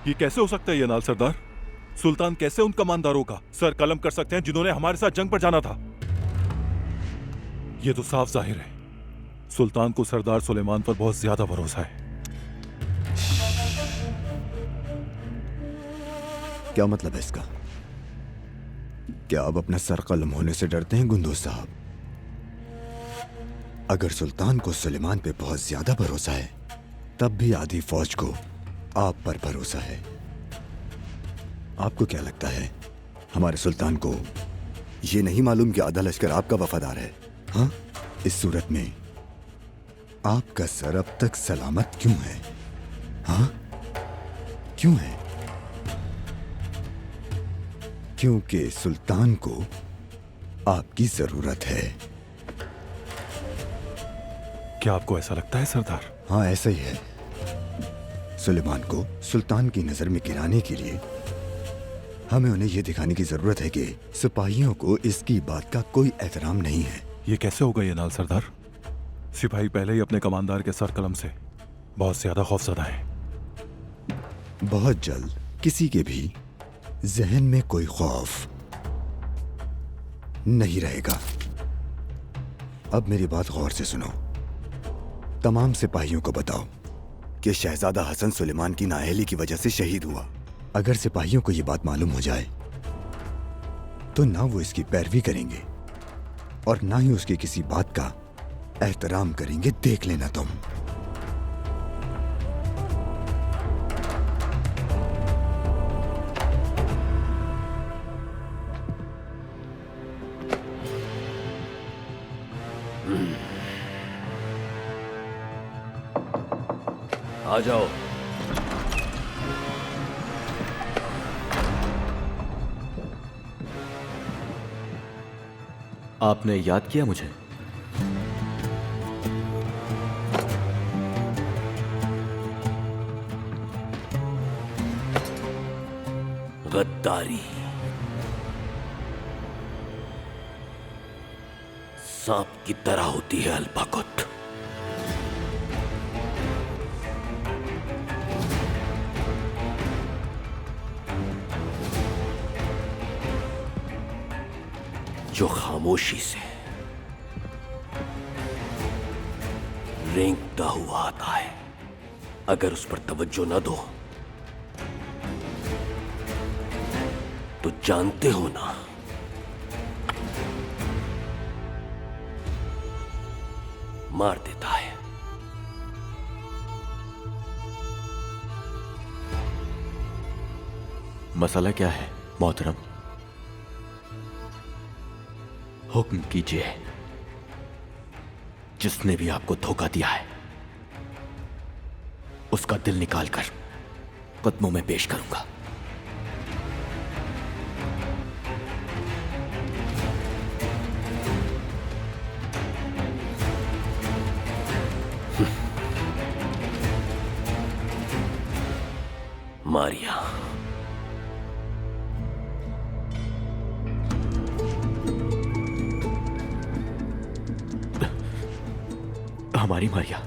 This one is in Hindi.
ये कैसे हो सकता है यनाल सरदार? सुल्तान कैसे उन कमांडरों का सर कलम कर सकते हैं जिन्होंने हमारे साथ जंग पर जाना था? ये तो साफ जाहिर है सुल्तान को सरदार सुलेमान पर बहुत ज्यादा भरोसा है। क्या मतलब है इसका? क्या आप अपना सर कलम होने से डरते हैं गुंदोज साहब? अगर सुल्तान को सुलेमान पे बहुत ज्यादा भरोसा है तब भी आधी फौज को आप पर भरोसा है। आपको क्या लगता है हमारे सुल्तान को यह नहीं मालूम कि आधा लश्कर आपका वफादार है? हाँ, इस सूरत में आपका सर अब तक सलामत क्यों है? हाँ, क्यों है? क्योंकि सुल्तान को आपकी जरूरत है। क्या आपको ऐसा लगता है सरदार? हाँ, ऐसा ही है। सुलेमान को सुल्तान की नजर में गिराने के लिए हमें उन्हें यह दिखाने की जरूरत है कि सिपाहियों को इसकी बात का कोई एहतराम नहीं है। ये कैसे होगा यनाल सरदार? सिपाही पहले ही अपने कमांडर के सर कलम से बहुत ज्यादा खौफजदा है। बहुत जल्द किसी के भी जहन में कोई खौफ नहीं रहेगा। अब मेरी बात गौर से सुनो। तमाम सिपाहियों को बताओ कि शहजादा हसन सुलेमान की नाअहली की वजह से शहीद हुआ। अगर सिपाहियों को यह बात मालूम हो जाए तो ना वो इसकी पैरवी करेंगे और ना ही उसकी किसी बात का एहतराम करेंगे। देख लेना तुम। आ जाओ। आपने याद किया मुझे? गद्दारी सांप की तरह होती है अल्पाकुत। जो खामोशी से रेंगता हुआ आता है। अगर उस पर तवज्जो न दो तो जानते हो ना, मार देता है। मसला क्या है मोहतरम? हुक्म कीजिए। जिसने भी आपको धोखा दिया है उसका दिल निकालकर कदमों में पेश करूंगा। मारिया, हमारी मारिया